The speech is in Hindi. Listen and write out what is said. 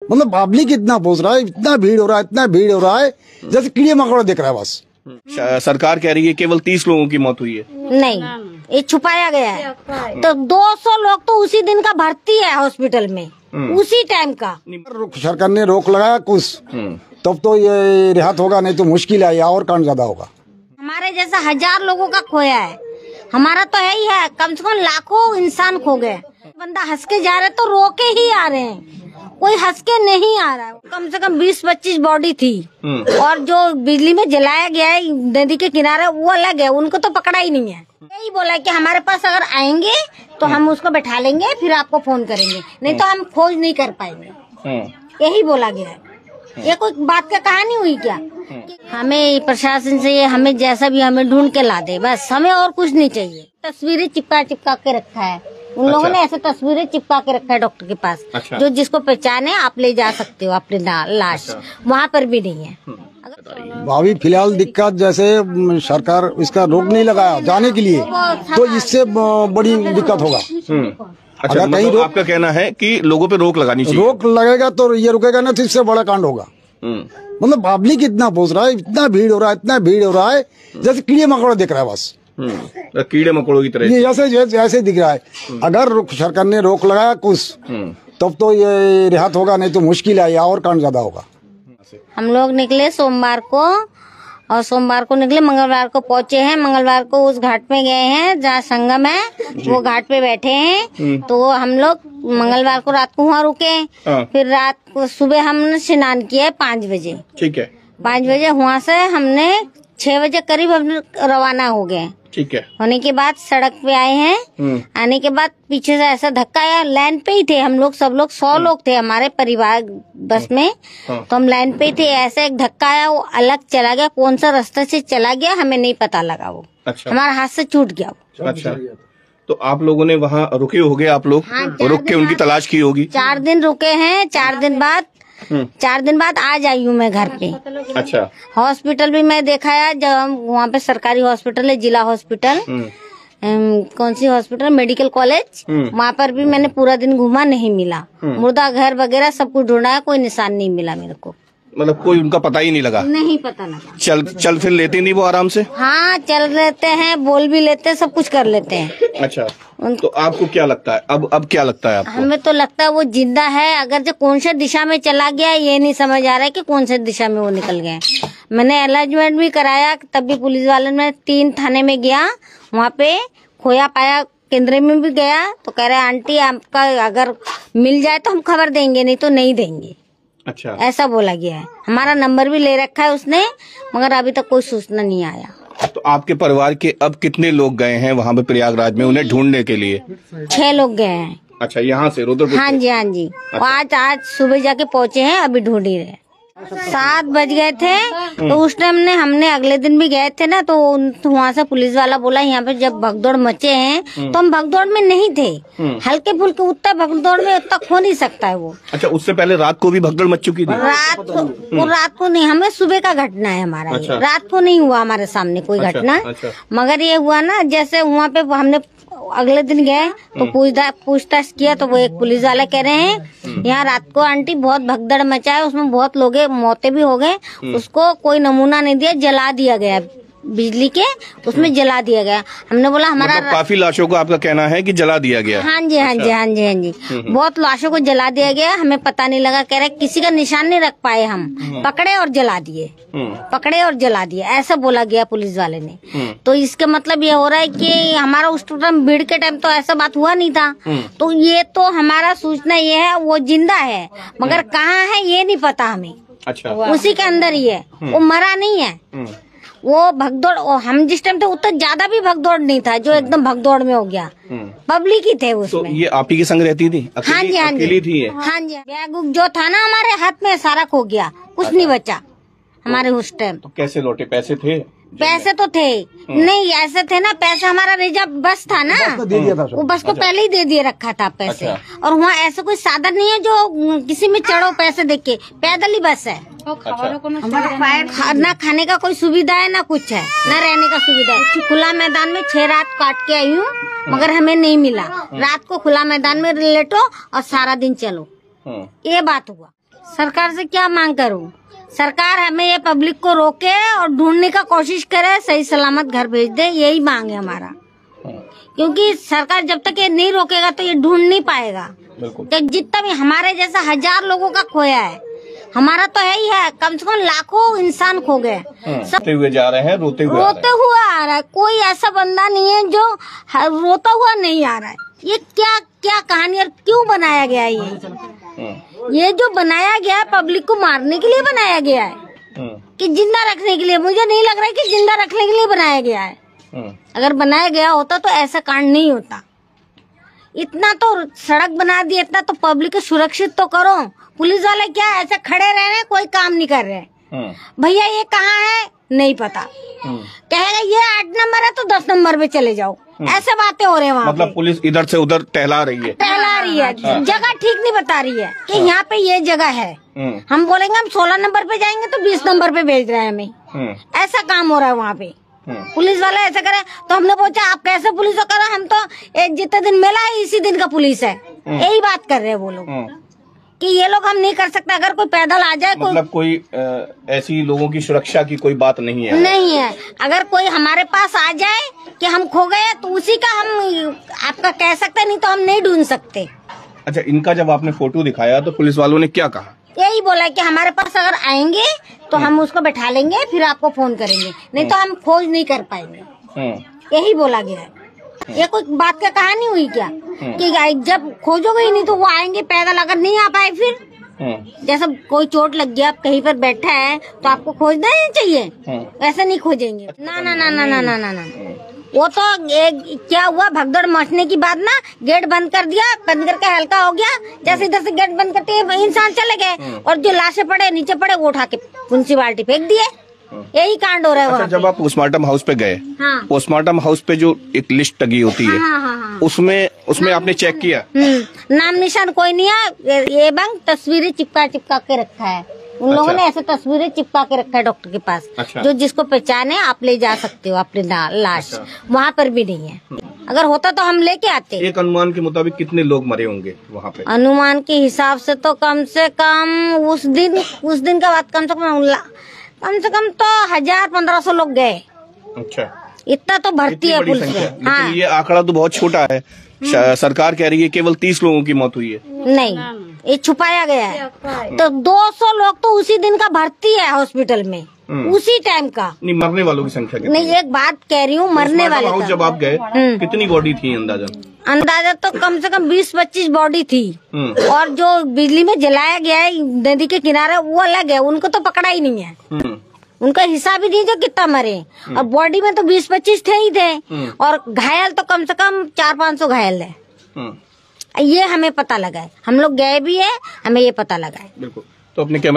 मतलब पब्लिक इतना पहुंच रहा है, इतना भीड़ हो रहा है, इतना भीड़ हो रहा है जैसे कीड़े मकोड़े दिख रहा है बस। सरकार कह रही है केवल 30 लोगों की मौत हुई है। नहीं, ये छुपाया गया है। तो 200 लोग तो उसी दिन का भर्ती है हॉस्पिटल में, उसी टाइम का। सरकार ने रोक लगाया कुछ, तब तो ये रिहात होगा, नहीं तो मुश्किल है, और कांड ज्यादा होगा। हमारे जैसा 1000 लोगों का खोया है, हमारा तो है ही है, कम से कम लाखों इंसान खो गए। बंदा हंस के जा रहे तो रो के ही आ रहे हैं, कोई हंस के नहीं आ रहा है। कम से कम 20-25 बॉडी थी, और जो बिजली में जलाया गया है नदी के किनारे वो अलग है, उनको तो पकड़ा ही नहीं है। यही बोला कि हमारे पास अगर आएंगे तो हम उसको बैठा लेंगे, फिर आपको फोन करेंगे, नहीं तो हम खोज नहीं कर पाएंगे, यही बोला गया है। ये कोई बात का कहानी हुई क्या? हमें प्रशासन से ये हमें जैसा भी हमें ढूंढ के ला दे, बस हमें और कुछ नहीं चाहिए। तस्वीरें चिपका के रखा है उन लोगों ने, ऐसे तस्वीरें चिपका के रखा है डॉक्टर के पास। जो जिसको पहचाने आप ले जा सकते हो अपनी लाश, वहाँ पर भी नहीं है। अभी फिलहाल दिक्कत जैसे सरकार इसका रोक नहीं लगाया जाने के लिए, तो इससे बड़ी दिक्कत होगा। अच्छा, मतलब आपका कहना है कि लोगों पे रोक लगानी चाहिए। रोक लगेगा तो ये रुकेगा ना, तो इससे बड़ा कांड होगा। मतलब पब्लिक इतना पहुंच रहा है, इतना भीड़ हो रहा है, इतना भीड़ हो रहा है जैसे कीड़े मकोड़े दिख रहा है बस। कीड़े मकोड़ों की तरह ये ऐसे दिख रहा है। अगर सरकार ने रोक लगाया कुछ, तब तो ये रिहात होगा, नहीं तो मुश्किल है, और कांड ज्यादा होगा। हम लोग निकले सोमवार को, और सोमवार को निकले, मंगलवार को पहुंचे हैं। मंगलवार को उस घाट पे गए हैं जहाँ संगम है, वो घाट पे बैठे हैं। तो हम लोग मंगलवार को रात को वहाँ रुके, फिर रात को सुबह हमने स्नान किया 5 बजे। ठीक है। 5 बजे वहाँ से हमने 6 बजे करीब हम रवाना हो गए। ठीक है। होने के बाद सड़क पे आए हैं, आने के बाद पीछे से ऐसा धक्का आया, लाइन पे ही थे हम लोग, सब लोग 100 लोग थे हमारे परिवार बस में। तो हम लाइन पे ही थे, ऐसा एक धक्का आया, वो अलग चला गया, कौन सा रास्ते से चला गया हमें नहीं पता लगा, वो हमारे हाथ से छूट गया वो। अच्छा, तो आप लोगों ने वहाँ रुके होगे, आप लोग रुक के उनकी तलाश की होगी। 4 दिन रुके हैं, 4 दिन बाद आज आई हूँ मैं घर पे। अच्छा, हॉस्पिटल भी मैं दिखाया, जब वहाँ पे सरकारी हॉस्पिटल है, जिला हॉस्पिटल, कौन सी हॉस्पिटल, मेडिकल कॉलेज, वहाँ पर भी मैंने पूरा दिन घूमा, नहीं मिला। मुर्दा घर वगैरह सब कुछ ढूंढा है, कोई निशान नहीं मिला मेरे को। मतलब कोई उनका पता ही नहीं लगा? नहीं पता लगा। चल फिर लेते नहीं वो आराम से? हाँ, चल लेते हैं, बोल भी लेते हैं, सब कुछ कर लेते हैं। अच्छा, तो आपको क्या लगता है अब क्या लगता है आपको? हमें तो लगता है वो जिंदा है, अगर जो कौन सी दिशा में चला गया ये नहीं समझ आ रहा है कि कौन सी दिशा में वो निकल गए। मैंने अरेंजमेंट भी कराया, तब भी पुलिस वाले ने 3 थाने में गया, वहाँ पे खोया पाया केंद्र में भी गया, तो कह रहे आंटी आपका अगर मिल जाए तो हम खबर देंगे, नहीं तो नहीं देंगे। अच्छा, ऐसा बोला गया है। हमारा नंबर भी ले रखा है उसने, मगर अभी तक कोई सूचना नहीं आया। तो आपके परिवार के अब कितने लोग गए हैं वहाँ पे प्रयागराज में उन्हें ढूंढने के लिए? 6 लोग गए हैं। अच्छा, यहाँ से रुद्रपुर? हाँ जी, हाँ जी। अच्छा। आज सुबह जाके पहुँचे हैं, अभी ढूंढ ही रहे। 7 बज गए थे, तो उस टाइम हमने अगले दिन भी गए थे ना, तो वहाँ से पुलिस वाला बोला यहाँ पे जब भगदौड़ मचे हैं, तो हम भगदौड़ में नहीं थे, हल्के फुल्के, उतना भगदौड़ में उतना खो नहीं सकता है वो। अच्छा, उससे पहले रात को भी भगदौड़ मच चुकी थी? रात को नहीं, हमें सुबह का घटना है हमारा। अच्छा। रात को नहीं हुआ हमारे सामने कोई घटना। अच्छा। मगर ये हुआ ना, जैसे वहाँ पे हमने अगले दिन गए तो पूछताछ किया, तो वो एक पुलिस वाला कह रहे हैं यहाँ रात को आंटी बहुत भगदड़ मचा है, उसमें बहुत लोग मौतें भी हो गए, उसको कोई नमूना नहीं दिया, जला दिया गया, बिजली के उसमें जला दिया गया। हमने बोला हमारा मतलब काफी लाशों को आपका कहना है कि जला दिया गया? हाँ जी, हाँ जी, हाँ जी, हाँ जी, बहुत लाशों को जला दिया गया, हमें पता नहीं लगा। कह रहे किसी का निशान नहीं रख पाए हम, पकड़े और जला दिए, पकड़े और जला दिए, ऐसा बोला गया पुलिस वाले ने। तो इसका मतलब ये हो रहा है कि हमारा उस टाइम भीड़ के टाइम तो ऐसा बात हुआ नहीं था। तो ये तो हमारा सूचना ये है वो जिंदा है, मगर कहाँ है ये नहीं पता हमें। अच्छा, उसी के अंदर ही है, वो मरा नहीं है। वो भगदौड़, हम जिस टाइम थे उतना ज्यादा भी भगदौड़ नहीं था जो एकदम भगदौड़ में हो गया, पब्लिक ही थे उसमें। तो ये आप ही के संग रहती थी? हाँ जी, हाँ जी, थी। हाँ जी। बैग जो था ना हमारे हाथ में सारा खो गया, कुछ नहीं बचा हमारे उस टाइम। तो कैसे लौटे? पैसे थे? पैसे तो थे नहीं, ऐसे थे ना, पैसे हमारा रिजर्व बस था ना, वो बस को पहले ही दे दिए रखा था पैसे। और वहाँ ऐसा कोई साधन नहीं है जो किसी में चढ़ो पैसे देके के, पैदल ही बस है। ना खाने का कोई सुविधा है, ना कुछ है, ना रहने का सुविधा है। खुला मैदान में 6 रात काट के आई हूँ, मगर हमें नहीं मिला। रात को खुला मैदान में लेटो और सारा दिन चलो, ये बात हुआ। सरकार से क्या मांग करूं? सरकार हमें ये पब्लिक को रोके और ढूंढने का कोशिश करे, सही सलामत घर भेज दे, यही मांग है हमारा। क्योंकि सरकार जब तक ये नहीं रोकेगा तो ये ढूंढ नहीं पाएगा। तो जितना भी हमारे जैसा 1000 लोगों का खोया है, हमारा तो है ही है, कम से कम लाखों इंसान खो गए। सब हुए जा रहे हैं, रोते हुए आ रहा है। कोई ऐसा बंदा नहीं है जो रोता हुआ नहीं आ रहा है। ये क्या क्या कहानी और क्यों बनाया गया है? ये जो बनाया गया है पब्लिक को मारने के लिए बनाया गया है कि जिंदा रखने के लिए? मुझे नहीं लग रहा है कि जिंदा रखने के लिए बनाया गया है। अगर बनाया गया होता तो ऐसा कांड नहीं होता। इतना तो सड़क बना दिया, इतना तो पब्लिक को सुरक्षित तो करो। पुलिस वाले क्या ऐसे खड़े रह रहे हैं, कोई काम नहीं कर रहे। भैया ये कहाँ है नहीं पता, कहेगा ये 8 नंबर है तो 10 नंबर पे चले जाओ। ऐसे बातें हो रहे हैं वहाँ। मतलब पुलिस इधर से उधर टहला रही है, जगह ठीक नहीं बता रही है कि यहाँ पे ये जगह है। हम बोलेंगे हम 16 नंबर पे जाएंगे तो 20 नंबर पे भेज रहे हैं हमें। ऐसा काम हो रहा है वहाँ पे। पुलिस वाला ऐसा करे तो हमने पूछा आप कैसे पुलिस को करो? हम तो एक जितने दिन मिला है इसी दिन का पुलिस है, यही बात कर रहे हैं वो लोग कि ये लोग हम नहीं कर सकते। अगर कोई पैदल आ जाए, मतलब कोई ऐसी लोगों की सुरक्षा की कोई बात नहीं है? नहीं है। अगर कोई हमारे पास आ जाए कि हम खो गए तो उसी का हम आपका कह सकते, नहीं तो हम नहीं ढूंढ सकते। अच्छा, इनका जब आपने फोटो दिखाया तो पुलिस वालों ने क्या कहा? यही बोला कि हमारे पास अगर आएंगे तो हम उसको बैठा लेंगे, फिर आपको फोन करेंगे, नहीं तो हम खोज नहीं कर पाएंगे। यही बोला गया है। ये कोई बात का कहानी हुई क्या कि जब खोजोगे ही नहीं तो वो आएंगे पैदल? अगर नहीं आ पाए फिर जैसा कोई चोट लग गया, आप कहीं पर बैठा है तो आपको खोजना ही चाहिए, ऐसे नहीं खोजेंगे। ना ना ना ना ना ना ना ना, वो तो क्या हुआ, भगदड़ मचने की बाद ना गेट बंद कर दिया, बंद करके हल्का हो गया। जैसे इधर से गेट बंद करते इंसान चले गए और जो लाशें पड़े नीचे पड़े वो उठा के म्युनिसिपालिटी फेंक दिए। यही कांड हो रहा है। अच्छा, जब आप पोस्टमार्टम हाउस पे गए, पोस्टमार्टम हाउस पे जो एक लिस्ट लगी होती है, उसमें आपने चेक किया? नाम निशान कोई नहीं है, एवं तस्वीरें चिपका के रखा है। उन लोगों ने ऐसे तस्वीरें चिपका के रखा है डॉक्टर के पास। जो जिसको पहचाने आप ले जा सकते हो अपनी लाश। वहाँ पर भी नहीं है। अगर होता तो हम लेके आते। एक अनुमान के मुताबिक कितने लोग मरे होंगे वहाँ पे? अनुमान के हिसाब से तो कम से कम उस दिन का बात कम से कम तो 1000-1500 लोग गए। अच्छा, इतना तो भर्ती है पुलिस में। हाँ, ये आंकड़ा तो बहुत छोटा है। सरकार कह रही है केवल 30 लोगों की मौत हुई है। नहीं, ये छुपाया गया है। तो 200 लोग तो उसी दिन का भर्ती है हॉस्पिटल में, उसी टाइम का। नहीं, मरने वालों की संख्या कितनी? नहीं, एक बात कह रही हूँ, मरने वाले का। जब आप गए कितनी बॉडी थी अंदाजा तो कम से कम 20-25 बॉडी थी। और जो बिजली में जलाया गया है नदी के किनारे वो अलग है, उनको तो पकड़ा ही नहीं है। उनका हिसाब ही नहीं जो कितना मरे। और बॉडी में तो 20-25 थे ही थे। और घायल तो कम से कम 400-500 घायल है। ये हमें पता लगा है, हम लोग गए भी है, हमें ये पता लगा है। बिल्कुल। तो अपने कैमरा